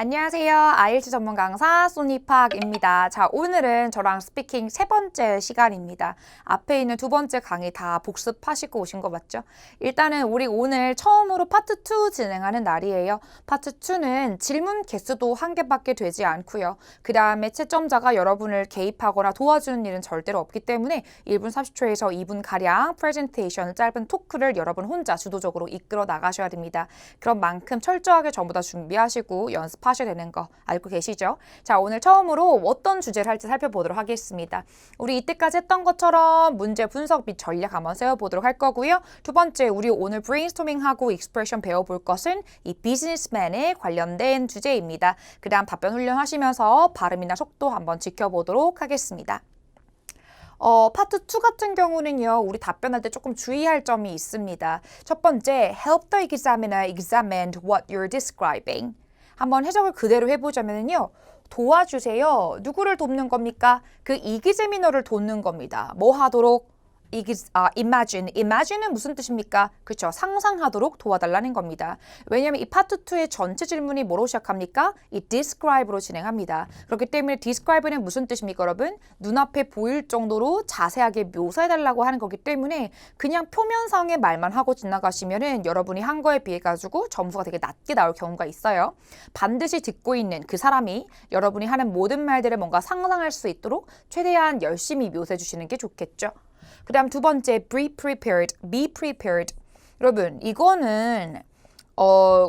안녕하세요. IELTS 전문 강사 소니팍입니다. 자, 오늘은 저랑 스피킹 세 번째 시간입니다. 앞에 있는 두 번째 강의 다 복습하시고 오신 거 맞죠? 일단은 우리 오늘 처음으로 파트 2 진행하는 날이에요. 파트 2는 질문 개수도 한 개밖에 되지 않고요. 그 다음에 채점자가 여러분을 개입하거나 도와주는 일은 절대로 없기 때문에 1분 30초에서 2분가량 프레젠테이션, 짧은 토크를 여러분 혼자 주도적으로 이끌어 나가셔야 됩니다. 그런 만큼 철저하게 전부 다 준비하시고 연습하셔야 되는 거 알고 계시죠? 자, 오늘 처음으로 어떤 주제를 할지 살펴보도록 하겠습니다. 우리 이때까지 했던 것처럼 문제 분석 및 전략 한번 세워보도록 할 거고요. 두 번째, 우리 오늘 브레인스토밍하고 익스프레션 배워볼 것은 이 비즈니스맨에 관련된 주제입니다. 그 다음 답변 훈련하시면서 발음이나 속도 한번 지켜보도록 하겠습니다. 파트 2 같은 경우는요, 우리 답변할 때 조금 주의할 점이 있습니다. 첫 번째, help the examiner examine what you're describing. 한번 해석을 그대로 해보자면요. 도와주세요. 누구를 돕는 겁니까? 그 이기재민어를 돕는 겁니다. 뭐 하도록? imagine. imagine은 무슨 뜻입니까? 그렇죠. 상상하도록 도와달라는 겁니다. 왜냐하면 이 파트 2의 전체 질문이 뭐로 시작합니까? 이 describe로 진행합니다. 그렇기 때문에 describe는 무슨 뜻입니까, 여러분? 눈앞에 보일 정도로 자세하게 묘사해달라고 하는 거기 때문에 그냥 표면상의 말만 하고 지나가시면은 여러분이 한 거에 비해 가지고 점수가 되게 낮게 나올 경우가 있어요. 반드시 듣고 있는 그 사람이 여러분이 하는 모든 말들을 뭔가 상상할 수 있도록 최대한 열심히 묘사해 주시는 게 좋겠죠. 그 다음 두 번째, be prepared. 여러분, 이거는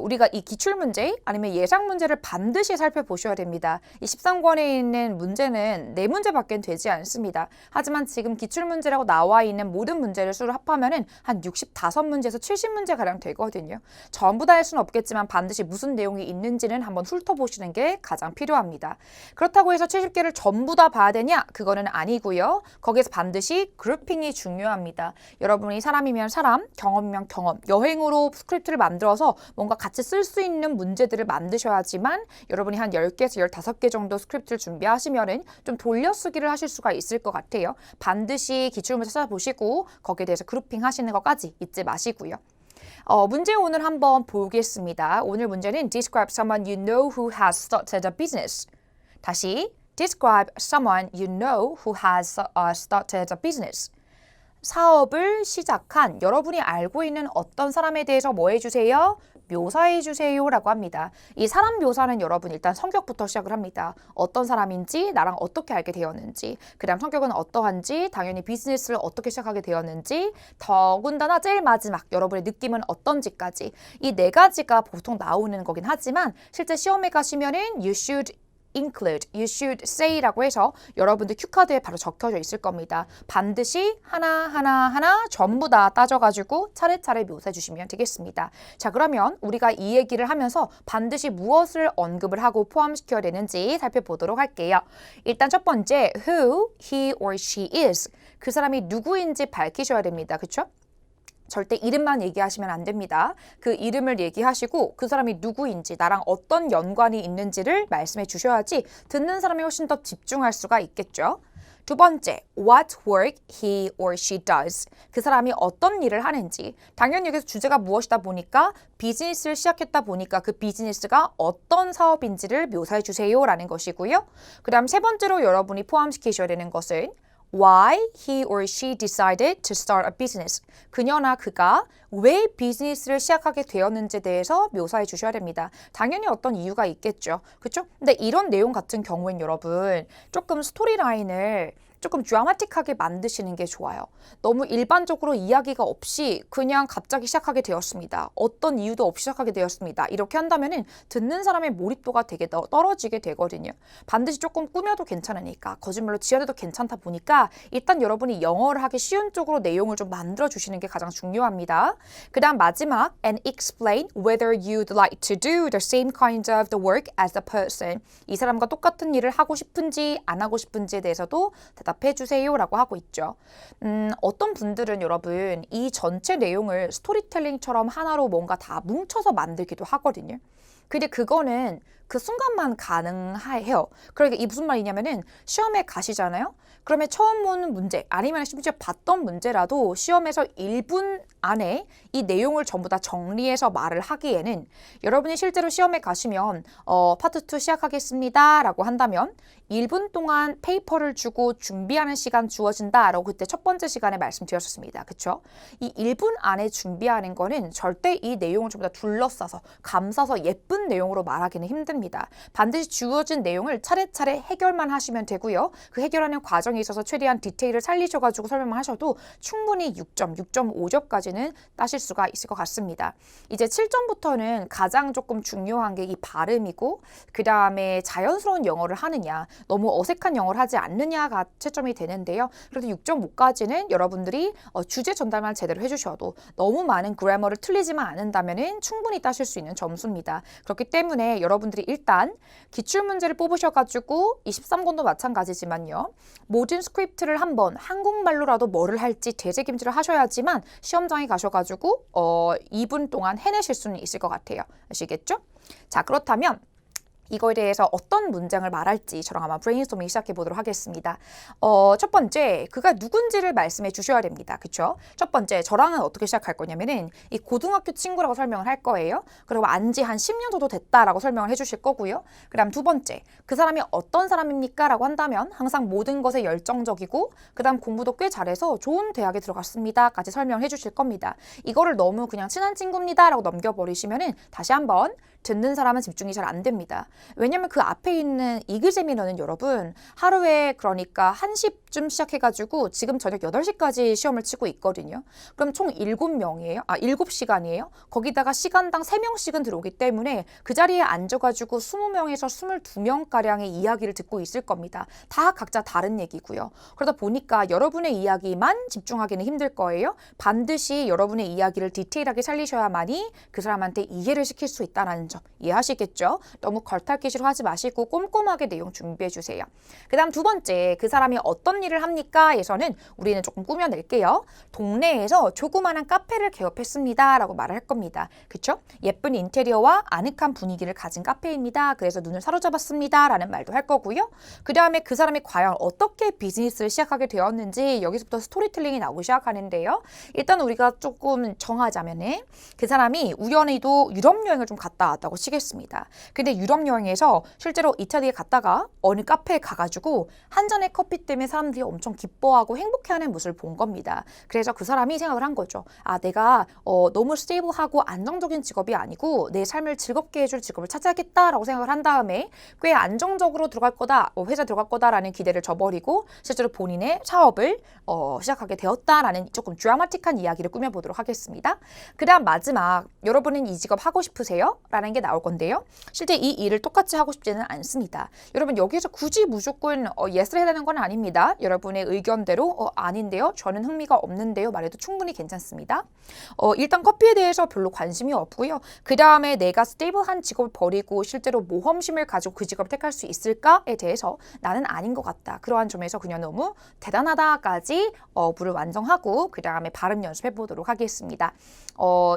우리가 이 기출문제 아니면 예상문제를 반드시 살펴보셔야 됩니다. 이 13권에 있는 문제는 4문제밖에 되지 않습니다. 하지만 지금 기출문제라고 나와 있는 모든 문제를 수를 합하면 한 65문제에서 70문제가량 되거든요. 전부 다 할 수는 없겠지만 반드시 무슨 내용이 있는지는 한번 훑어보시는 게 가장 필요합니다. 그렇다고 해서 70개를 전부 다 봐야 되냐? 그거는 아니고요. 거기에서 반드시 그룹핑이 중요합니다. 여러분이 사람이면 사람, 경험이면 경험, 여행으로 스크립트를 만들어서 뭔가 같이 쓸 수 있는 문제들을 만드셔야지만 여러분이 한 10개에서 15개 정도 스크립트를 준비하시면은 좀 돌려쓰기를 하실 수가 있을 것 같아요. 반드시 기출문제 찾아보시고 거기에 대해서 그룹핑 하시는 것까지 잊지 마시고요. 문제 오늘 한번 보겠습니다. 오늘 문제는 Describe someone you know who has started a business. 다시 Describe someone you know who has started a business. 사업을 시작한 여러분이 알고 있는 어떤 사람에 대해서 뭐 해주세요? 묘사해주세요 라고 합니다. 이 사람 묘사는 여러분 일단 성격부터 시작을 합니다. 어떤 사람인지, 나랑 어떻게 알게 되었는지, 그 다음 성격은 어떠한지, 당연히 비즈니스를 어떻게 시작하게 되었는지, 더군다나 제일 마지막 여러분의 느낌은 어떤지까지 이 4가지가 보통 나오는 거긴 하지만 실제 시험에 가시면은 you should include, you should say라고 해서 여러분들 큐카드에 바로 적혀져 있을 겁니다. 반드시 하나 전부 다 따져가지고 차례차례 묘사해 주시면 되겠습니다. 자, 그러면 우리가 이 얘기를 하면서 반드시 무엇을 언급을 하고 포함시켜야 되는지 살펴보도록 할게요. 일단 첫 번째, who he or she is. 그 사람이 누구인지 밝히셔야 됩니다. 그렇죠? 절대 이름만 얘기하시면 안 됩니다. 그 이름을 얘기하시고 그 사람이 누구인지 나랑 어떤 연관이 있는지를 말씀해 주셔야지 듣는 사람이 훨씬 더 집중할 수가 있겠죠. 두 번째, what work he or she does. 그 사람이 어떤 일을 하는지. 당연히 여기서 주제가 무엇이다 보니까 비즈니스를 시작했다 보니까 그 비즈니스가 어떤 사업인지를 묘사해 주세요 라는 것이고요. 그 다음 세 번째로 여러분이 포함시키셔야 되는 것은 why he or she decided to start a business. 그녀나 그가 왜 비즈니스를 시작하게 되었는지에 대해서 묘사해 주셔야 됩니다. 당연히 어떤 이유가 있겠죠. 그렇죠? 근데 이런 내용 같은 경우엔 여러분 조금 스토리라인을 조금 드라마틱하게 만드시는 게 좋아요. 너무 일반적으로 이야기가 없이 그냥 갑자기 시작하게 되었습니다. 어떤 이유도 없이 시작하게 되었습니다. 이렇게 한다면은 듣는 사람의 몰입도가 되게 떨어지게 되거든요. 반드시 조금 꾸며도 괜찮으니까 거짓말로 지어내도 괜찮다 보니까 일단 여러분이 영어를 하기 쉬운 쪽으로 내용을 좀 만들어 주시는 게 가장 중요합니다. 그 다음 마지막 and explain whether you'd like to do the same kind of the work as the person. 이 사람과 똑같은 일을 하고 싶은지 안 하고 싶은지에 대해서도 대답해 주세요 라고 하고 있죠. 어떤 분들은 여러분 이 전체 내용을 스토리텔링처럼 하나로 뭔가 다 뭉쳐서 만들기도 하거든요. 근데 그거는 그 순간만 가능해요. 그러니까 이 무슨 말이냐면은 시험에 가시잖아요. 그러면 처음 보는 문제 아니면 심지어 봤던 문제라도 시험에서 1분 안에 이 내용을 전부 다 정리해서 말을 하기에는 여러분이 실제로 시험에 가시면 파트 2 시작하겠습니다 라고 한다면 1분 동안 페이퍼를 주고 준비하는 시간 주어진다라고 그때 첫 번째 시간에 말씀드렸었습니다. 그쵸? 이 1분 안에 준비하는 거는 절대 이 내용을 전부 다 둘러싸서 감싸서 예쁜 내용으로 말하기는 힘듭니다. 반드시 주어진 내용을 차례차례 해결만 하시면 되고요. 그 해결하는 과정에 있어서 최대한 디테일을 살리셔가지고 설명을 하셔도 충분히 6점, 6.5점까지는 따실 수가 있을 것 같습니다. 이제 7점부터는 가장 조금 중요한 게 이 발음이고 그 다음에 자연스러운 영어를 하느냐 너무 어색한 영어를 하지 않느냐가 채점이 되는데요. 그래도 6.5까지는 여러분들이 주제 전달만 제대로 해주셔도 너무 많은 그래머를 틀리지만 않는다면 충분히 따실 수 있는 점수입니다. 그렇기 때문에 여러분들이 일단 기출문제를 뽑으셔가지고 23권도 마찬가지지만요. 모든 스크립트를 한번 한국말로라도 뭐를 할지 되새김질을 하셔야지만 시험장에 가셔가지고 2분 동안 해내실 수는 있을 것 같아요. 아시겠죠? 자, 그렇다면 이거에 대해서 어떤 문장을 말할지 저랑 아마 브레인스토밍 시작해 보도록 하겠습니다. 첫 번째, 그가 누군지를 말씀해 주셔야 됩니다. 그쵸? 첫 번째, 저랑은 어떻게 시작할 거냐면은 이 고등학교 친구라고 설명을 할 거예요. 그리고 안지 한 10년 정도 됐다라고 설명을 해 주실 거고요. 그 다음 두 번째, 그 사람이 어떤 사람입니까? 라고 한다면 항상 모든 것에 열정적이고 그 다음 공부도 꽤 잘해서 좋은 대학에 들어갔습니다. 까지 설명을 해 주실 겁니다. 이거를 너무 그냥 친한 친구입니다. 라고 넘겨버리시면은 다시 한번 듣는 사람은 집중이 잘 안 됩니다. 왜냐면 그 앞에 있는 이그제미너는 여러분 하루에 그러니까 1시쯤 시작해가지고 지금 저녁 8시까지 시험을 치고 있거든요. 그럼 총 7명이에요. 7시간이에요. 거기다가 시간당 3명씩은 들어오기 때문에 그 자리에 앉아가지고 20명에서 22명가량의 이야기를 듣고 있을 겁니다. 다 각자 다른 얘기고요. 그러다 보니까 여러분의 이야기만 집중하기는 힘들 거예요. 반드시 여러분의 이야기를 디테일하게 살리셔야만이 그 사람한테 이해를 시킬 수 있다는 점 이해하시겠죠? 너무 걸탈기시로 하지 마시고 꼼꼼하게 내용 준비해 주세요. 그 다음 두 번째, 그 사람이 어떤 일을 합니까? 에서는 우리는 조금 꾸며낼게요. 동네에서 조그마한 카페를 개업했습니다. 라고 말을 할 겁니다. 그쵸? 예쁜 인테리어와 아늑한 분위기를 가진 카페입니다. 그래서 눈을 사로잡았습니다. 라는 말도 할 거고요. 그 다음에 그 사람이 과연 어떻게 비즈니스를 시작하게 되었는지 여기서부터 스토리텔링이 나오기 시작하는데요. 일단 우리가 조금 정하자면은 그 사람이 우연히도 유럽 여행을 좀 갔다 왔다고 치겠습니다. 근데 유럽 여행에서 실제로 이태리에 갔다가 어느 카페에 가가지고 한 잔의 커피 때문에 사람들이 엄청 기뻐하고 행복해하는 모습을 본 겁니다. 그래서 그 사람이 생각을 한 거죠. 내가 너무 스테이블하고 안정적인 직업이 아니고 내 삶을 즐겁게 해줄 직업을 찾아야겠다라고 생각을 한 다음에 꽤 안정적으로 들어갈 거다, 회사 들어갈 거다라는 기대를 저버리고 실제로 본인의 사업을 시작하게 되었다라는 조금 드라마틱한 이야기를 꾸며보도록 하겠습니다. 그 다음 마지막, 여러분은 이 직업 하고 싶으세요? 라는 게 나올 건데요. 실제 이 일을 똑같이 하고 싶지는 않습니다. 여러분 여기에서 굳이 무조건 예스를 해야 되는 건 아닙니다. 여러분의 의견대로 아닌데요. 저는 흥미가 없는데요. 말해도 충분히 괜찮습니다. 일단 커피에 대해서 별로 관심이 없고요. 그 다음에 내가 스테이블한 직업을 버리고 실제로 모험심을 가지고 그 직업을 택할 수 있을까에 대해서 나는 아닌 것 같다. 그러한 점에서 그냥 너무 대단하다까지 물을 완성하고 그 다음에 발음 연습해 보도록 하겠습니다.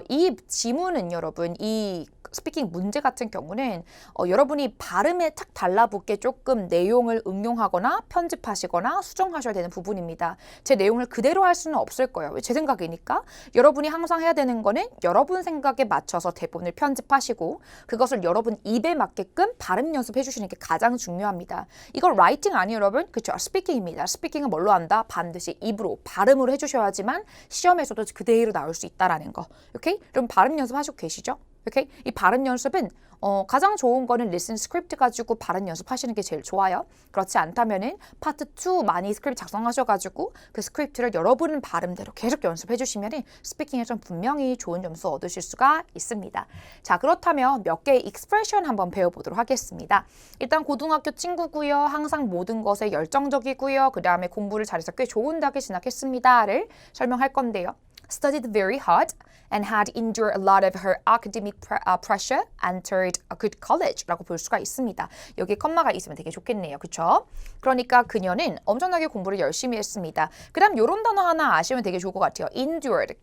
이 지문은 여러분 이 스피킹 문제 같은 경우는 여러분이 발음에 탁 달라붙게 조금 내용을 응용하거나 편집하시거나 수정하셔야 되는 부분입니다. 제 내용을 그대로 할 수는 없을 거예요. 제 생각이니까. 여러분이 항상 해야 되는 거는 여러분 생각에 맞춰서 대본을 편집하시고 그것을 여러분 입에 맞게끔 발음 연습해 주시는 게 가장 중요합니다. 이건 라이팅 아니에요, 여러분? 그렇죠? 스피킹입니다. 스피킹은 뭘로 한다? 반드시 입으로, 발음으로 해주셔야지만 시험에서도 그대로 나올 수 있다라는 거. 오케이? 그럼 발음 연습하시고 계시죠? 오케이? 이 발음 연습은 가장 좋은 거는 리슨 스크립트 가지고 발음 연습하시는 게 제일 좋아요. 그렇지 않다면은 파트 2 많이 스크립트 작성하셔가지고 그 스크립트를 여러분 발음대로 계속 연습해 주시면은 스피킹에서 분명히 좋은 점수 얻으실 수가 있습니다. 자, 그렇다면 몇 개의 익스프레션 한번 배워보도록 하겠습니다. 일단 고등학교 친구고요. 항상 모든 것에 열정적이고요. 그 다음에 공부를 잘해서 꽤 좋은 대학에 진학했습니다를 설명할 건데요. Studied very hard and had endured a lot of her academic pressure, entered a good college 라고 볼 수가 있습니다. 여기 컴마가 있으면 되게 좋겠네요. 그쵸? 그러니까 그녀는 엄청나게 공부를 열심히 했습니다. 그 다음 이런 단어 하나 아시면 되게 좋을 것 같아요. endured,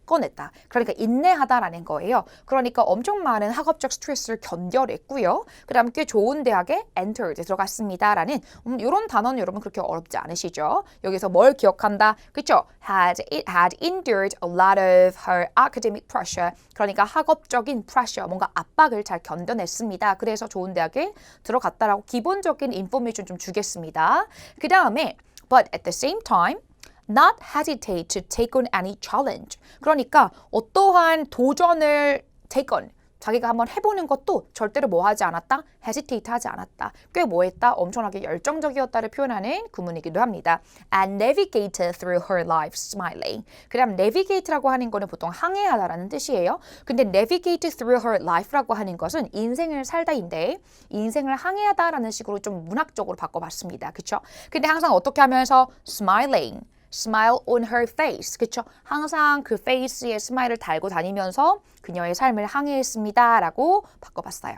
겪어냈다. 그러니까 인내하다라는 거예요. 그러니까 엄청 많은 학업적 스트레스를 견뎌냈고요. 그 다음 꽤 좋은 대학에 entered 들어갔습니다라는 이런 단어는 여러분 그렇게 어렵지 않으시죠? 여기서 뭘 기억한다? 그쵸? It had endured a lot of her academic pressure. 그러니까 학업적인 pressure, 뭔가 압박을 잘 견뎌냈습니다. 그래서 좋은 대학에 들어갔다라고 기본적인 인포메이션 좀 주겠습니다. 그 다음에 but at the same time not hesitate to take on any challenge. 그러니까 어떠한 도전을 take on, 자기가 한번 해보는 것도 절대로 뭐 하지 않았다? hesitate 하지 않았다. 꽤 뭐 했다? 엄청나게 열정적이었다를 표현하는 구문이기도 합니다. And navigated through her life smiling. 그 다음 navigate라고 하는 거는 보통 항해하다라는 뜻이에요. 근데 navigate through her life라고 하는 것은 인생을 살다인데 인생을 항해하다라는 식으로 좀 문학적으로 바꿔봤습니다. 그쵸? 근데 항상 어떻게 하면서 smiling. smile on her face. 그쵸? 항상 그 face에 스마일을 달고 다니면서 그녀의 삶을 항해했습니다. 라고 바꿔봤어요.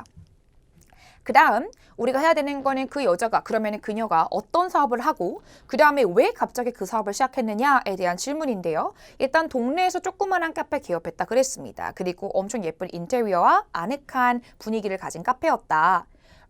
그 다음 우리가 해야 되는 거는 그 여자가 그러면 그녀가 어떤 사업을 하고 그 다음에 왜 갑자기 그 사업을 시작했느냐에 대한 질문인데요. 일단 동네에서 조그만한 카페 개업했다 그랬습니다. 그리고 엄청 예쁜 인테리어와 아늑한 분위기를 가진 카페였다.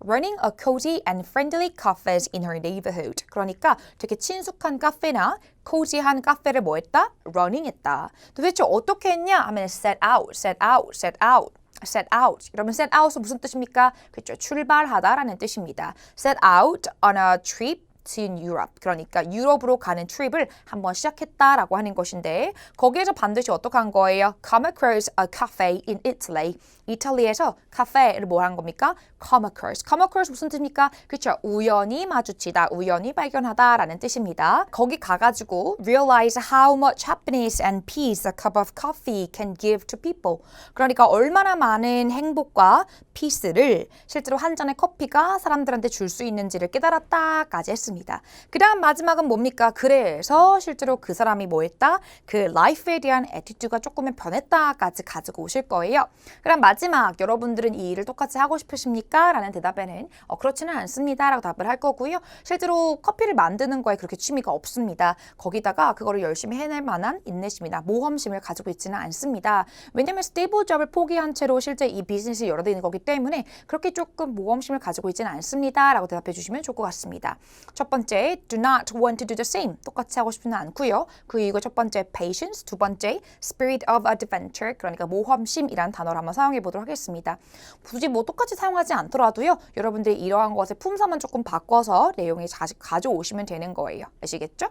Running a cozy and friendly cafes in her neighborhood. 그러니까 되게 친숙한 카페나 cozy한 카페를 뭐 했다? running 했다. 도대체 어떻게 했냐 하면 set out, set out, set out. set out. 여러분 set out은 무슨 뜻입니까? 그렇죠. 출발하다라는 뜻입니다. set out on a trip to Europe. 그러니까 유럽으로 가는 트립을 한번 시작했다라고 하는 것인데 거기에서 반드시 어떻게 한 거예요? Come across a cafe in Italy. 이탈리아에서 카페를 뭐 한 겁니까? Come across. Come across 무슨 뜻입니까? 그렇죠. 우연히 마주치다, 우연히 발견하다라는 뜻입니다. 거기 가가지고 realize how much happiness and peace a cup of coffee can give to people. 그러니까 얼마나 많은 행복과 peace를 실제로 한 잔의 커피가 사람들한테 줄 수 있는지를 깨달았다까지 했습니다. 그 다음 마지막은 뭡니까? 그래서 실제로 그 사람이 뭐 했다? 그 life에 대한 attitude가 조금은 변했다까지 가지고 오실 거예요. 그럼 마지막 여러분들은 이 일을 똑같이 하고 싶으십니까? 라는 대답에는 그렇지는 않습니다 라고 답을 할 거고요. 실제로 커피를 만드는 거에 그렇게 취미가 없습니다. 거기다가 그거를 열심히 해낼 만한 인내심이나 모험심을 가지고 있지는 않습니다. 왜냐면 스테이블 잡을 포기한 채로 실제 이 비즈니스를 열어야 되는 거기 때문에 그렇게 조금 모험심을 가지고 있지는 않습니다 라고 대답해 주시면 좋을 것 같습니다. 첫 번째, do not want to do the same. 똑같이 하고 싶지는 않고요. 그 이유가 첫 번째, patience. 두 번째, spirit of adventure. 그러니까 모험심이란 단어를 한번 사용해 보도록 하겠습니다. 굳이 뭐 똑같이 사용하지 않더라도요. 여러분들이 이러한 것의 품사만 조금 바꿔서 내용에 가져오시면 되는 거예요. 아시겠죠?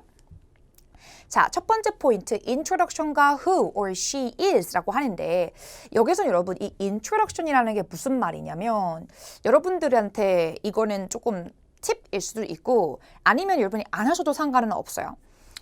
자, 첫 번째 포인트, introduction과 who or she is 라고 하는데 여기서 여러분 이 introduction이라는 게 무슨 말이냐면 여러분들한테 이거는 조금 팁일 수도 있고 아니면 여러분이 안 하셔도 상관은 없어요.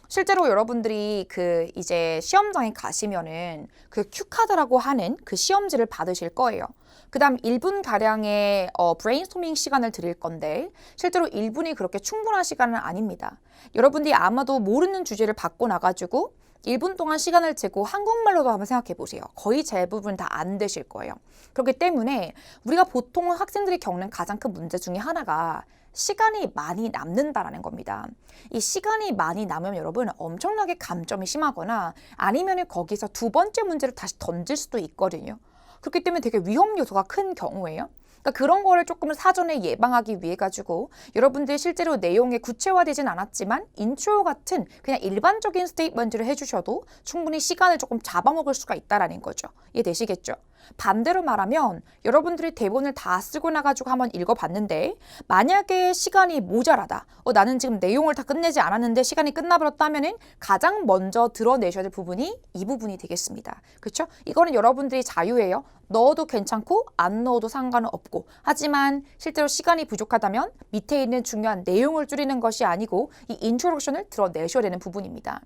실제로 여러분들이 그 이제 시험장에 가시면은 그 큐카드라고 하는 그 시험지를 받으실 거예요. 그 다음 1분 가량의 브레인스토밍 시간을 드릴 건데 실제로 1분이 그렇게 충분한 시간은 아닙니다. 여러분들이 아마도 모르는 주제를 받고 나가지고 1분 동안 시간을 재고 한국말로도 한번 생각해 보세요. 거의 대부분 다 안 되실 거예요. 그렇기 때문에 우리가 보통 학생들이 겪는 가장 큰 문제 중에 하나가 시간이 많이 남는다라는 겁니다. 이 시간이 많이 남으면 여러분 엄청나게 감점이 심하거나 아니면 거기서 두 번째 문제를 다시 던질 수도 있거든요. 그렇기 때문에 되게 위험 요소가 큰 경우예요. 그러니까 그런 거를 조금 사전에 예방하기 위해 가지고 여러분들이 실제로 내용에 구체화되진 않았지만 인트로 같은 그냥 일반적인 스테이트먼트를 해주셔도 충분히 시간을 조금 잡아먹을 수가 있다라는 거죠. 이해되시겠죠? 반대로 말하면 여러분들이 대본을 다 쓰고 나가지고 한번 읽어봤는데 만약에 시간이 모자라다. 나는 지금 내용을 다 끝내지 않았는데 시간이 끝나버렸다면은 가장 먼저 드러내셔야 될 부분이 이 부분이 되겠습니다. 그렇죠? 이거는 여러분들이 자유예요. 넣어도 괜찮고 안 넣어도 상관은 없고 하지만 실제로 시간이 부족하다면 밑에 있는 중요한 내용을 줄이는 것이 아니고 이 인트로덕션을 드러내셔야 되는 부분입니다.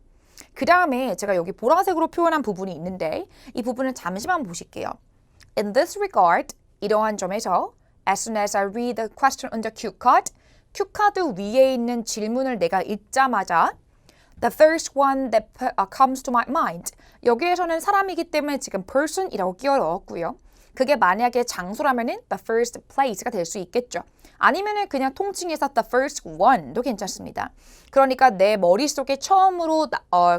그 다음에 제가 여기 보라색으로 표현한 부분이 있는데 이 부분을 잠시만 보실게요. In this regard, 이러한 점에서 as soon as I read the question on the cue card, 큐 카드 위에 있는 질문을 내가 읽자마자 the first one that comes to my mind. 여기에서는 사람이기 때문에 지금 person이라고 끼워 넣었고요. 그게 만약에 장소라면은 the first place가 될 수 있겠죠. 아니면은 그냥 통칭해서 the first one도 괜찮습니다. 그러니까 내 머릿속에 처음으로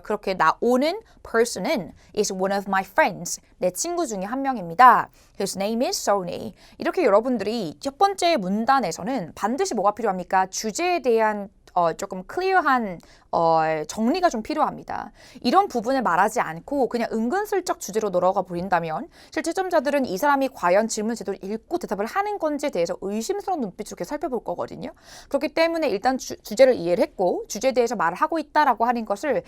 그렇게 나오는 person은 is one of my friends. 내 친구 중에 한 명입니다. His name is Sony. 이렇게 여러분들이 첫 번째 문단에서는 반드시 뭐가 필요합니까? 주제에 대한 조금 클리어한 정리가 좀 필요합니다. 이런 부분을 말하지 않고 그냥 은근슬쩍 주제로 넘어가 버린다면 실제 채점자들은 이 사람이 과연 질문 제대로 읽고 대답을 하는 건지에 대해서 의심스러운 눈빛으로 이렇게 살펴볼 거거든요. 그렇기 때문에 일단 주제를 이해를 했고 주제에 대해서 말을 하고 있다라고 하는 것을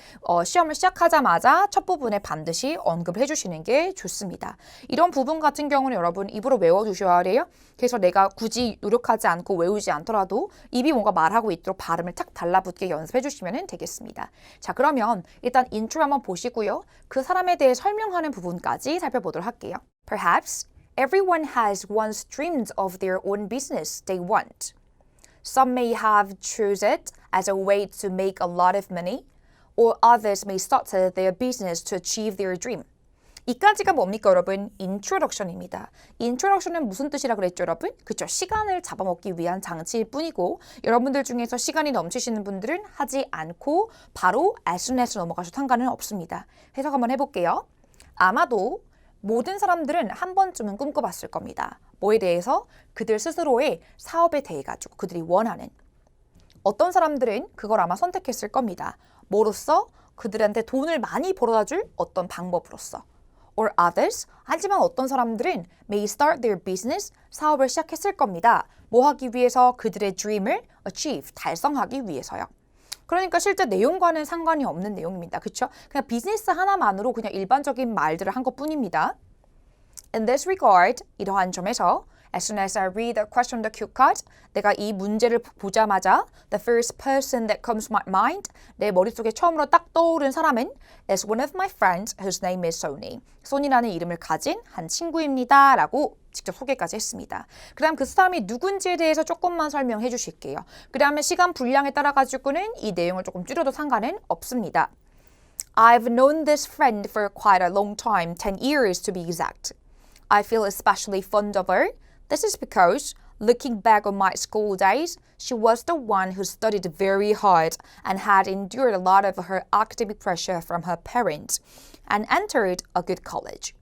시험을 시작하자마자 첫 부분에 반드시 언급을 해주시는 게 좋습니다. 이런 부분 같은 경우는 여러분 입으로 외워두셔야 해요. 그래서 내가 굳이 노력하지 않고 외우지 않더라도 입이 뭔가 말하고 있도록 발음을 탁 달라붙게 연습해 주시면 되겠습니다. 자, 그러면 일단 인트로 한번 보시고요. 그 사람에 대해 설명하는 부분까지 살펴보도록 할게요. Perhaps everyone has once dreamed of their own business they want. Some may have chosen it as a way to make a lot of money, or others may start their business to achieve their dream. 이까지가 뭡니까 여러분? introduction입니다. introduction은 무슨 뜻이라 그랬죠 여러분? 그쵸, 시간을 잡아먹기 위한 장치일 뿐이고 여러분들 중에서 시간이 넘치시는 분들은 하지 않고 바로 as soon as 넘어가셔도 상관은 없습니다. 해석 한번 해볼게요. 아마도 모든 사람들은 한 번쯤은 꿈꿔봤을 겁니다. 뭐에 대해서? 그들 스스로의 사업에 대해 가지고 그들이 원하는. 어떤 사람들은 그걸 아마 선택했을 겁니다. 뭐로써? 그들한테 돈을 많이 벌어다줄 어떤 방법으로써. or others. 하지만 어떤 사람들은 may start their business, 사업을 시작했을 겁니다. 뭐 하기 위해서? 그들의 dream을 achieve, 달성하기 위해서요. 그러니까 실제 내용과는 상관이 없는 내용입니다. 그렇죠? 그냥 비즈니스 하나만으로 그냥 일반적인 말들을 한 것뿐입니다. In this regard, 이러한 점에서 As soon as I read the question on the cue card, 내가 이 문제를 보자마자 the first person that comes to my mind, 내 머릿속에 처음으로 딱 떠오른 사람은 is one of my friends whose name is Sony. 소니라는 이름을 가진 한 친구입니다. 라고 직접 소개까지 했습니다. 그 다음 그 사람이 누군지에 대해서 조금만 설명해 주실게요. 그 다음에 시간 분량에 따라 가지고는 이 내용을 조금 줄여도 상관은 없습니다. I've known this friend for quite a long time, 10 years to be exact. I feel especially fond of her. This is because, looking back on my school days, she was the one who studied very hard and had endured a lot of her academic pressure from her parents and entered a good college.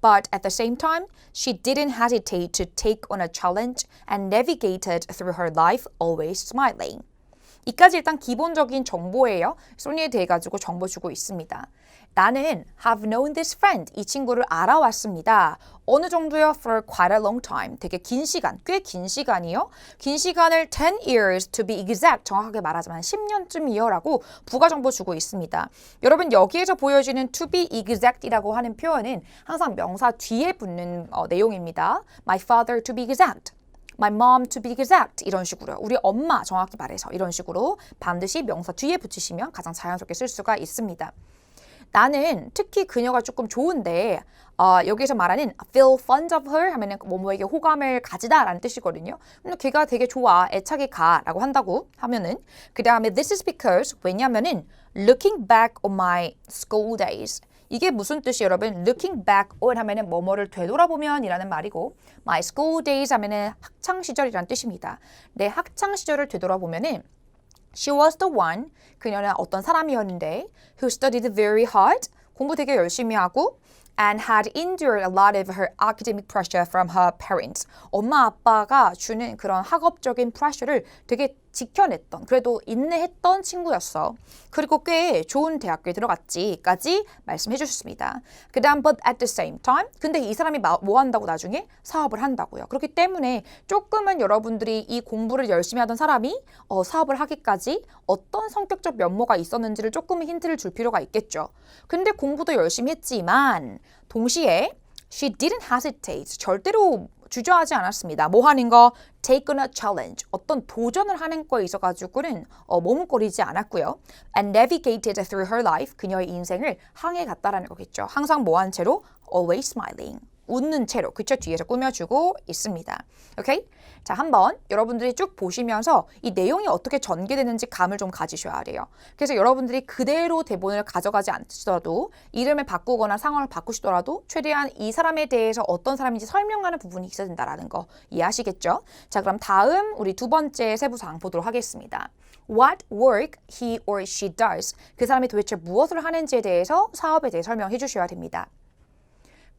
But at the same time, she didn't hesitate to take on a challenge and navigated through her life always smiling. 이까지 일단 기본적인 정보예요. 소니에 대해 가지고 정보 주고 있습니다. 나는 have known this friend. 이 친구를 알아왔습니다. 어느 정도요? For quite a long time. 되게 긴 시간, 꽤 긴 시간이요. 긴 시간을 10 years to be exact. 정확하게 말하자면 10년쯤이요. 라고 부가 정보 주고 있습니다. 여러분 여기에서 보여지는 to be exact이라고 하는 표현은 항상 명사 뒤에 붙는 내용입니다. My father to be exact. My mom to be exact 이런 식으로요. 우리 엄마 정확히 말해서 이런 식으로 반드시 명사 뒤에 붙이시면 가장 자연스럽게 쓸 수가 있습니다. 나는 특히 그녀가 조금 좋은데 여기서 말하는 feel fond of her 하면은 뭐뭐에게 호감을 가지다 라는 뜻이거든요. 근데 걔가 되게 좋아, 애착이 가 라고 한다고 하면은 그 다음에 this is because 왜냐면은 looking back on my school days 이게 무슨 뜻이에요 여러분? Looking back on 하면은 뭐뭐를 되돌아보면 이라는 말이고 My school days 하면은 학창시절이라는 뜻입니다. 내 학창시절을 되돌아보면은 She was the one, 그녀는 어떤 사람이었는데 who studied very hard, 공부 되게 열심히 하고 and had endured a lot of her academic pressure from her parents. 엄마 아빠가 주는 그런 학업적인 pressure를 되게 지켜냈던, 그래도 인내했던 친구였어. 그리고 꽤 좋은 대학교에 들어갔지까지 말씀해 주셨습니다. 그 다음 but at the same time, 근데 이 사람이 뭐 한다고 나중에? 사업을 한다고요. 그렇기 때문에 조금은 여러분들이 이 공부를 열심히 하던 사람이 사업을 하기까지 어떤 성격적 면모가 있었는지를 조금은 힌트를 줄 필요가 있겠죠. 근데 공부도 열심히 했지만 동시에 she didn't hesitate, 절대로 주저하지 않았습니다. 뭐 하는 거? Take on a challenge. 어떤 도전을 하는 거에 있어가지고는 머뭇거리지 않았고요. And navigated through her life. 그녀의 인생을 항해 갔다라는 거겠죠. 항상 뭐 한 채로? Always smiling. 웃는 채로 그쵸? 뒤에서 꾸며주고 있습니다. 오케이? 자, 한번 여러분들이 쭉 보시면서 이 내용이 어떻게 전개되는지 감을 좀 가지셔야 돼요. 그래서 여러분들이 그대로 대본을 가져가지 않더라도 이름을 바꾸거나 상황을 바꾸시더라도 최대한 이 사람에 대해서 어떤 사람인지 설명하는 부분이 있어야 된다는 거 이해하시겠죠? 자, 그럼 다음 우리 두 번째 세부사항 보도록 하겠습니다. What work he or she does. 그 사람이 도대체 무엇을 하는지에 대해서 사업에 대해 설명해 주셔야 됩니다.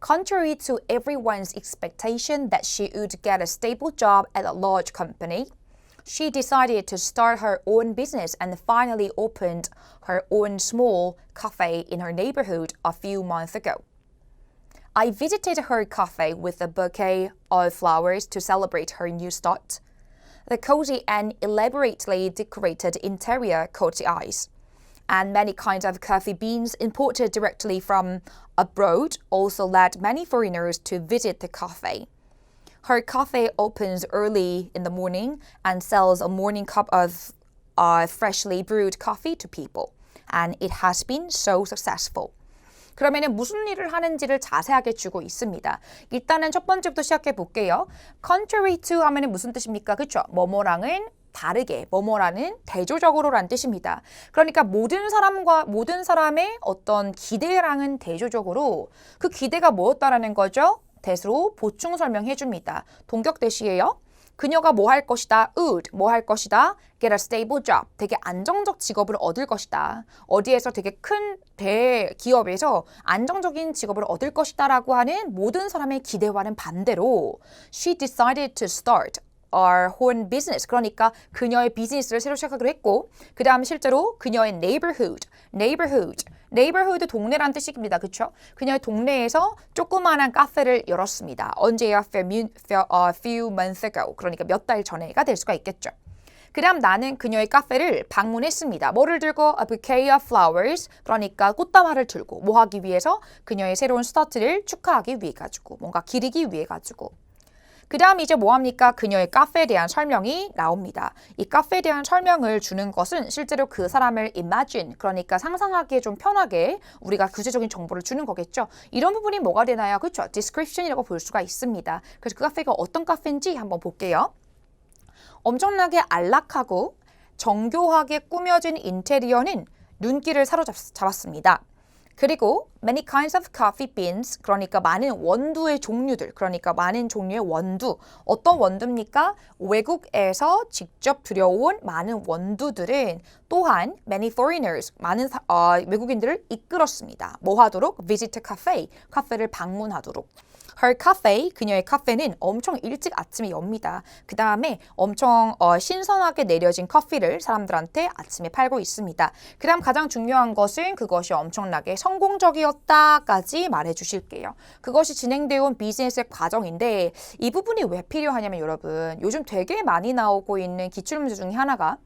Contrary to everyone's expectation that she would get a stable job at a large company, she decided to start her own business and finally opened her own small cafe in her neighborhood a few months ago. I visited her cafe with a bouquet of flowers to celebrate her new start. The cozy and elaborately decorated interior caught the eyes, and many kinds of coffee beans imported directly from abroad also led many foreigners to visit the cafe. Her cafe opens early in the morning and sells a morning cup of freshly brewed coffee to people, and it has been so successful. 그러면은 무슨 일을 하는지를 자세하게 주고 있습니다. 일단은 첫 번째부터 시작해 볼게요. Contrary to 하면은 무슨 뜻입니까? 그렇죠? 뭐뭐랑은 다르게, 뭐뭐라는 대조적으로란 뜻입니다. 그러니까 모든 사람의 어떤 기대랑은 대조적으로 그 기대가 뭐였다라는 거죠? 대수로 보충 설명해 줍니다. 동격 대시예요. 그녀가 뭐 할 것이다. would 뭐 할 것이다. get a stable job. 되게 안정적 직업을 얻을 것이다. 어디에서 되게 큰 대기업에서 안정적인 직업을 얻을 것이다 라고 하는 모든 사람의 기대와는 반대로 she decided to start our own business. 그러니까 그녀의 비즈니스를 새로 시작하기로 했고 그 다음 실제로 그녀의 neighborhood 동네란 뜻입니다. 그렇죠? 그녀의 동네에서 조그마한 카페를 열었습니다. 언제요? A few months ago. 그러니까 몇 달 전에가 될 수가 있겠죠. 그 다음 나는 그녀의 카페를 방문했습니다. 뭐를 들고? A bouquet of flowers. 그러니까 꽃다발을 들고 뭐 하기 위해서? 그녀의 새로운 스타트를 축하하기 위해 가지고 뭔가 기리기 위해 가지고. 그 다음 이제 뭐합니까? 그녀의 카페에 대한 설명이 나옵니다. 이 카페에 대한 설명을 주는 것은 실제로 그 사람을 imagine, 그러니까 상상하기에 좀 편하게 우리가 구체적인 정보를 주는 거겠죠. 이런 부분이 뭐가 되나요? 그렇죠? description이라고 볼 수가 있습니다. 그래서 그 카페가 어떤 카페인지 한번 볼게요. 엄청나게 안락하고 정교하게 꾸며진 인테리어는 눈길을 사로잡았습니다. 그리고 many kinds of coffee beans, 그러니까 많은 원두의 종류들, 그러니까 많은 종류의 원두. 어떤 원두입니까? 외국에서 직접 들여온 많은 원두들은 또한 many foreigners, 많은 외국인들을 이끌었습니다. 뭐 하도록? visit a cafe, 카페를 방문하도록. Her cafe, 그녀의 카페는 엄청 일찍 아침에 엽니다. 그 다음에 엄청 신선하게 내려진 커피를 사람들한테 아침에 팔고 있습니다. 그 다음 가장 중요한 것은 그것이 엄청나게 성공적이었다까지 말해 주실게요. 그것이 진행되어 온 비즈니스의 과정인데 이 부분이 왜 필요하냐면 여러분 요즘 되게 많이 나오고 있는 기출문제 중에 하나가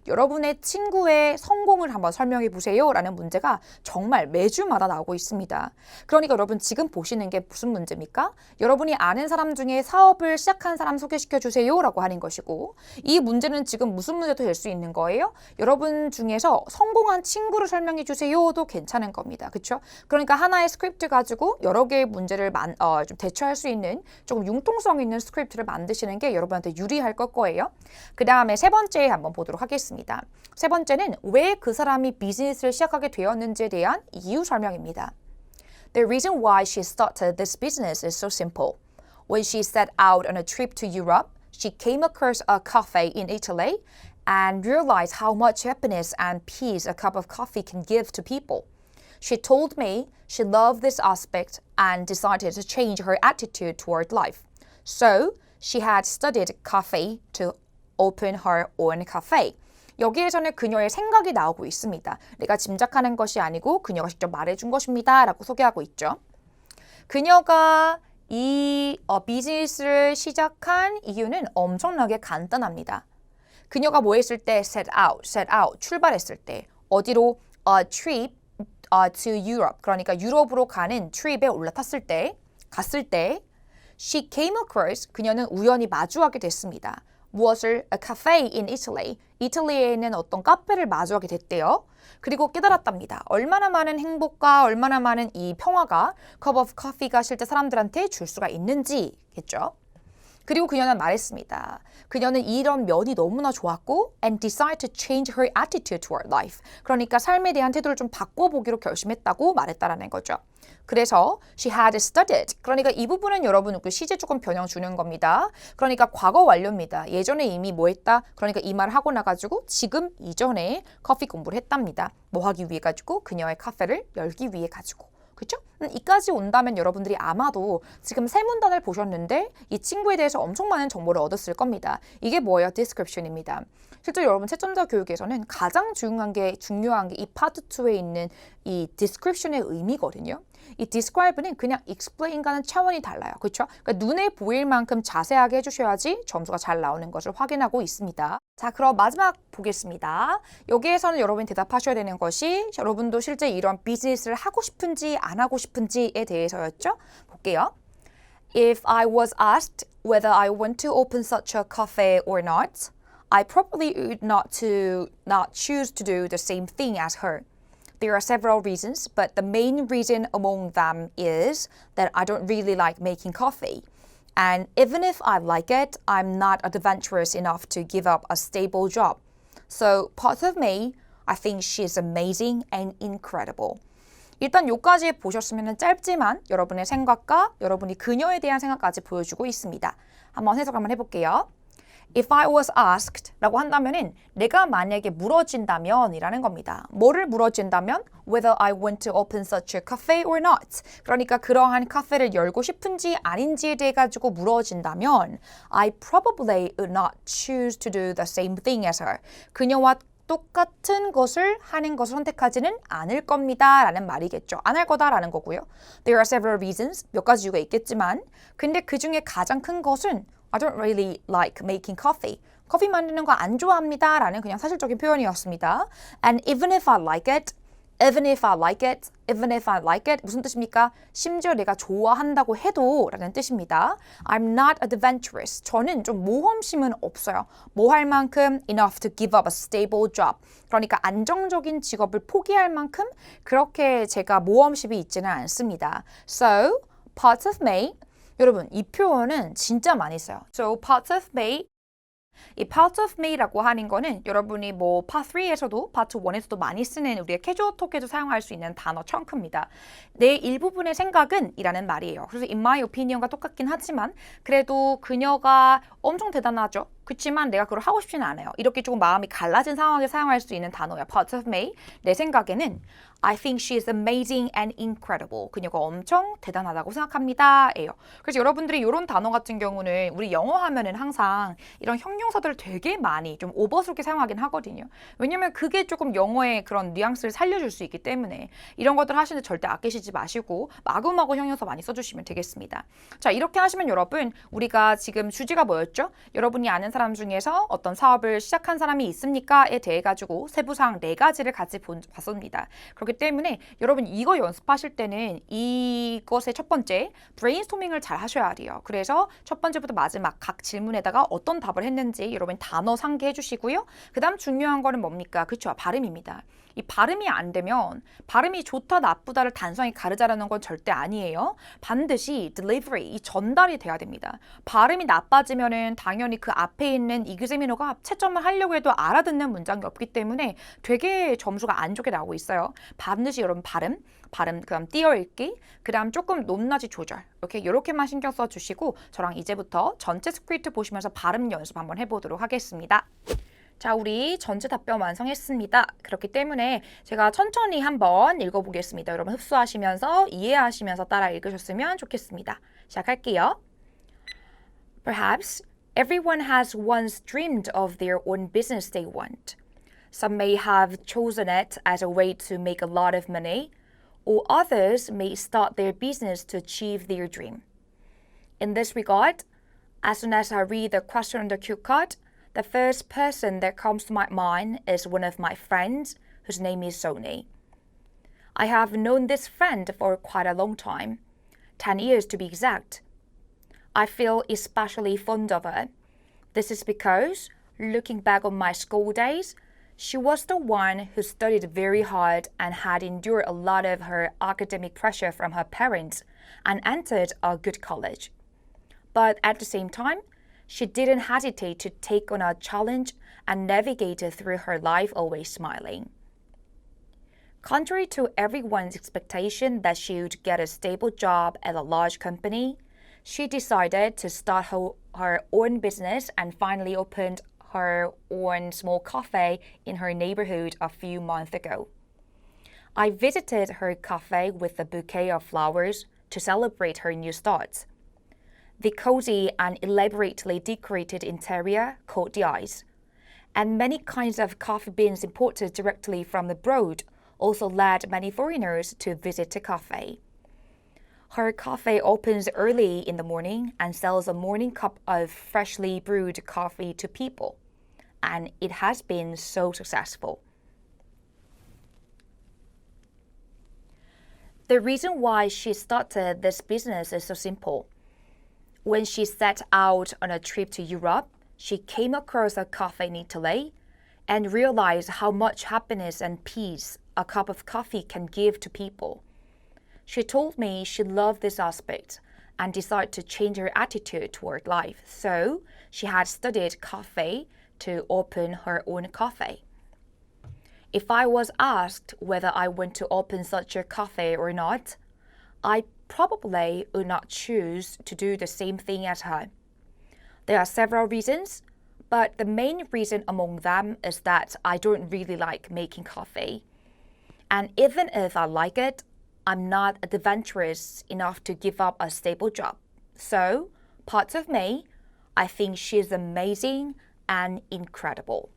여러분의 친구의 성공을 한번 설명해 보세요 라는 문제가 정말 매주마다 나오고 있습니다. 그러니까 여러분 지금 보시는 게 무슨 문제입니까? 여러분이 아는 사람 중에 사업을 시작한 사람 소개시켜 주세요 라고 하는 것이고 이 문제는 지금 무슨 문제도 될 수 있는 거예요? 여러분 중에서 성공한 친구를 설명해 주세요도 괜찮은 겁니다. 그렇죠? 그러니까 하나의 스크립트 가지고 여러 개의 문제를 좀 대처할 수 있는 조금 융통성 있는 스크립트를 만드시는 게 여러분한테 유리할 거예요. 그 다음에 세 번째 한번 보도록 하겠습니다. 세 번째는 왜 그 사람이 비즈니스를 시작하게 되었는지에 대한 이유 설명입니다. The reason why she started this business is so simple. When she set out on a trip to Europe, she came across a cafe in Italy and realized how much happiness and peace a cup of coffee can give to people. She told me she loved this aspect and decided to change her attitude toward life. So, she had studied coffee to open her own cafe. 여기에서는 그녀의 생각이 나오고 있습니다. 내가 짐작하는 것이 아니고 그녀가 직접 말해준 것입니다. 라고 소개하고 있죠. 그녀가 이 비즈니스를 시작한 이유는 엄청나게 간단합니다. 그녀가 뭐 했을 때? set out, 출발했을 때. 어디로? A trip to Europe. 그러니까 유럽으로 가는 트립에 올라탔을 때, 갔을 때 she came across, 그녀는 우연히 마주하게 됐습니다. 무엇을? A cafe in Italy. 이탈리아에 있는 어떤 카페를 마주하게 됐대요. 그리고 깨달았답니다. 얼마나 많은 행복과 얼마나 많은 이 평화가 cup of coffee가 실제 사람들한테 줄 수가 있는지겠죠. 그리고 그녀는 말했습니다. 그녀는 이런 면이 너무나 좋았고 and decided to change her attitude toward life. 그러니까 삶에 대한 태도를 좀 바꿔보기로 결심했다고 말했다라는 거죠. 그래서 she had studied. 그러니까 이 부분은 여러분 그 시제 조금 변형 주는 겁니다. 그러니까 과거 완료입니다. 예전에 이미 뭐 했다? 그러니까 이 말을 하고 나가지고 지금 이전에 커피 공부를 했답니다. 뭐 하기 위해 가지고 그녀의 카페를 열기 위해 가지고. 그렇죠? 이까지 온다면 여러분들이 아마도 지금 세 문단을 보셨는데 이 친구에 대해서 엄청 많은 정보를 얻었을 겁니다. 이게 뭐예요? description입니다. 실제 여러분 채점자 교육에서는 가장 중요한 게 이 파트 2에 있는 이 description의 의미거든요. 이 describe는 그냥 explain과는 차원이 달라요. 그렇죠? 그러니까 눈에 보일 만큼 자세하게 해주셔야지 점수가 잘 나오는 것을 확인하고 있습니다. 자, 그럼 마지막 보겠습니다. 여기에서는 여러분이 대답하셔야 되는 것이 여러분도 실제 이런 비즈니스를 하고 싶은지 안 하고 싶은지에 대해서였죠. 볼게요. If I was asked whether I want to open such a cafe or not, I probably would not choose to do the same thing as her. There are several reasons, but the main reason among them is that I don't really like making coffee. And even if I like it, I'm not adventurous enough to give up a stable job. So part of me, I think she's amazing and incredible. 일단 요까지 보셨으면 짧지만 여러분의 생각과 여러분이 그녀에 대한 생각까지 보여주고 있습니다. 한번 해석 한번 해볼게요. If I was asked 라고 한다면은 내가 만약에 물어진다면 이라는 겁니다. 뭐를 물어진다면? Whether I want to open such a cafe or not. 그러니까 그러한 카페를 열고 싶은지 아닌지에 대해 가지고 물어진다면 I probably would not choose to do the same thing as her. 그녀와 똑같은 것을 하는 것을 선택하지는 않을 겁니다 라는 말이겠죠. 안 할 거다라는 거고요. There are several reasons. 몇 가지 이유가 있겠지만 근데 그 중에 가장 큰 것은 I don't really like making coffee. 커피 만드는 거 안 좋아합니다 라는 그냥 사실적인 표현이었습니다. And even if I like it, even if I like it, even if I like it 무슨 뜻입니까? 심지어 내가 좋아한다고 해도 라는 뜻입니다. I'm not adventurous. 저는 좀 모험심은 없어요. 뭐 할 만큼 enough to give up a stable job. 그러니까 안정적인 직업을 포기할 만큼 그렇게 제가 모험심이 있지는 않습니다. So, part of me 여러분, 이 표현은 진짜 많이 써요. So, part of me. 이 part of me라고 하는 거는 여러분이 뭐 part 3에서도 part 1에서도 많이 쓰는 우리의 캐주얼 톡에도 사용할 수 있는 단어 청크입니다. 내 일부분의 생각은 이라는 말이에요. 그래서 in my opinion과 똑같긴 하지만 그래도 그녀가 엄청 대단하죠. 그렇지만 내가 그걸 하고 싶지는 않아요. 이렇게 조금 마음이 갈라진 상황에 사용할 수 있는 단어야. part of me. 내 생각에는 I think she is amazing and incredible. 그녀가 엄청 대단하다고 생각합니다. 예요. 그래서 여러분들이 이런 단어 같은 경우는 우리 영어 하면은 항상 이런 형용사들을 되게 많이 좀 오버스럽게 사용하긴 하거든요. 왜냐면 그게 조금 영어의 그런 뉘앙스를 살려줄 수 있기 때문에 이런 것들 하시는데 절대 아끼시지 마시고 마구마구 형용사 많이 써주시면 되겠습니다. 자, 이렇게 하시면 여러분 우리가 지금 주제가 뭐였죠? 여러분이 아는 사람 중에서 어떤 사업을 시작한 사람이 있습니까?에 대해 가지고 세부사항 4가지를 같이 봤습니다. 그렇기 때문에 여러분 이거 연습하실 때는 이것의 첫 번째 브레인스토밍을 잘 하셔야 돼요. 그래서 첫 번째부터 마지막 각 질문에다가 어떤 답을 했는지 여러분 단어 상기해 주시고요. 그 다음 중요한 거는 뭡니까? 그렇죠. 발음입니다. 이 발음이 안 되면 발음이 좋다 나쁘다를 단순히 가르자라는 건 절대 아니에요. 반드시 delivery, 이 전달이 돼야 됩니다. 발음이 나빠지면은 당연히 그 앞에 있는 이그제미너가 채점을 하려고 해도 알아듣는 문장이 없기 때문에 되게 점수가 안 좋게 나오고 있어요. 반드시 여러분 발음, 그다음 띄어읽기, 그다음 조금 높낮이 조절 이렇게만 신경 써주시고 저랑 이제부터 전체 스크립트 보시면서 발음 연습 한번 해보도록 하겠습니다. 자, 우리 전체 답변 완성했습니다. 그렇기 때문에 제가 천천히 한번 읽어보겠습니다. 여러분 흡수하시면서 이해하시면서 따라 읽으셨으면 좋겠습니다. 시작할게요. Perhaps everyone has once dreamed of their own business they want. Some may have chosen it as a way to make a lot of money, or others may start their business to achieve their dream. In this regard, as soon as I read the question on the cue card, the first person that comes to my mind is one of my friends, whose name is Sony. I have known this friend for quite a long time, 10 years to be exact. I feel especially fond of her. This is because Looking back on my school days, she was the one who studied very hard and had endured a lot of her academic pressure from her parents and entered a good college. But at the same time, she didn't hesitate to take on a challenge and navigated through her life always smiling. Contrary to everyone's expectation that she would get a stable job at a large company, she decided to start her own business and finally opened her own small cafe in her neighborhood a few months ago. I visited her cafe with a bouquet of flowers to celebrate her new start. The cozy and elaborately decorated interior caught the eyes, and many kinds of coffee beans imported directly from abroad also led many foreigners to visit the cafe. Her cafe opens early in the morning and sells a morning cup of freshly brewed coffee to people, and it has been so successful. The reason why she started this business is so simple. When she set out on a trip to Europe, she came across a cafe in Italy and realized how much happiness and peace a cup of coffee can give to people. She told me she loved this aspect and decided to change her attitude toward life. So she had studied coffee to open her own cafe. If I was asked whether I want to open such a cafe or not, I probably would not choose to do the same thing as her. There are several reasons, but the main reason among them is that I don't really like making coffee. And even if I like it, I'm not adventurous enough to give up a stable job. So, parts of me, I think she's amazing and incredible.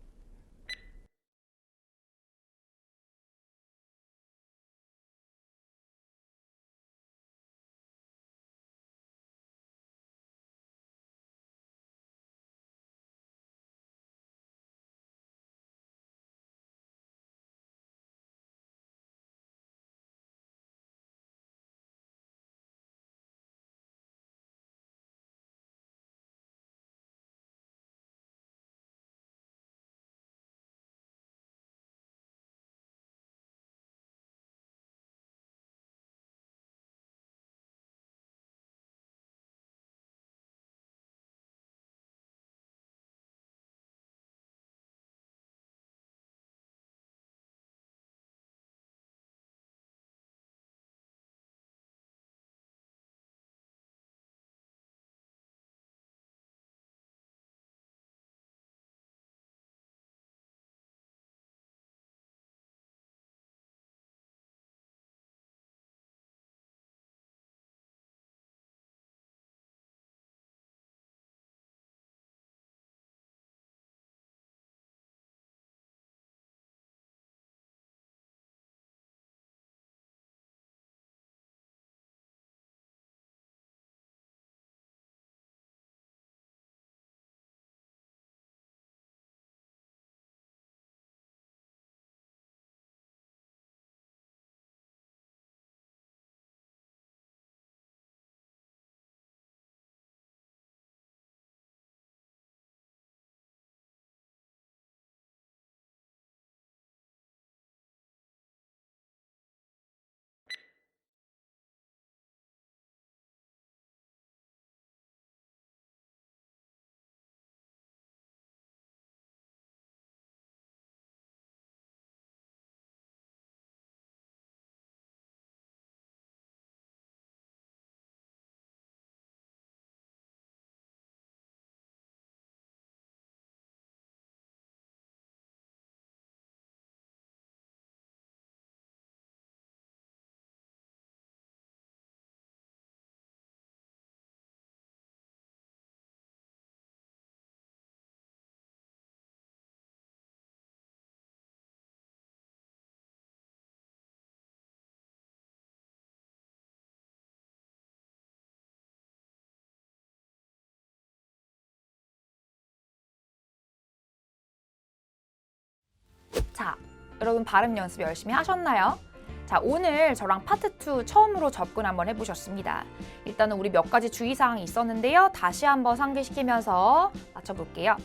자, 여러분 발음 연습 열심히 하셨나요? 자, 오늘 저랑 파트 2 처음으로 접근 한번 해보셨습니다. 일단은 우리 몇 가지 주의사항이 있었는데요. 다시 한번 상기시키면서 맞춰볼게요.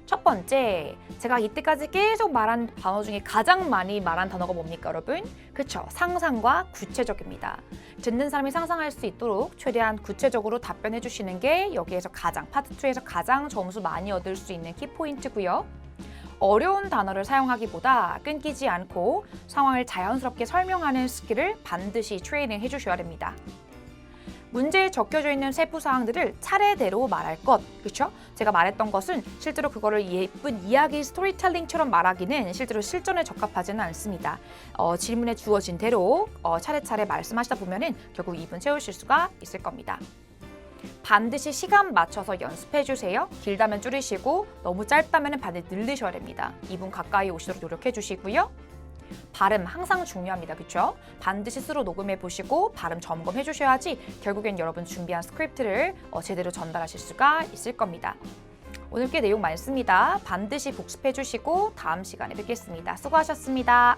첫 번째, 제가 이때까지 계속 말한 단어 중에 가장 많이 말한 단어가 뭡니까, 여러분? 그쵸, 상상과 구체적입니다. 듣는 사람이 상상할 수 있도록 최대한 구체적으로 답변해 주시는 게 여기에서 파트 2에서 가장 점수 많이 얻을 수 있는 키포인트고요. 어려운 단어를 사용하기보다 끊기지 않고 상황을 자연스럽게 설명하는 스킬을 반드시 트레이닝 해주셔야 됩니다. 문제에 적혀져 있는 세부 사항들을 차례대로 말할 것, 그렇죠? 제가 말했던 것은 실제로 그거를 예쁜 이야기 스토리텔링처럼 말하기는 실제로 실전에 적합하지는 않습니다. 질문에 주어진 대로 차례차례 말씀하시다 보면은 결국 2분 채우실 수가 있을 겁니다. 반드시 시간 맞춰서 연습해 주세요. 길다면 줄이시고 너무 짧다면 반드시 늘리셔야 됩니다. 2분 가까이 오시도록 노력해 주시고요. 발음 항상 중요합니다. 그렇죠? 반드시 스스로 녹음해 보시고 발음 점검해 주셔야지 결국엔 여러분 준비한 스크립트를 제대로 전달하실 수가 있을 겁니다. 오늘 꽤 내용 많습니다. 반드시 복습해 주시고 다음 시간에 뵙겠습니다. 수고하셨습니다.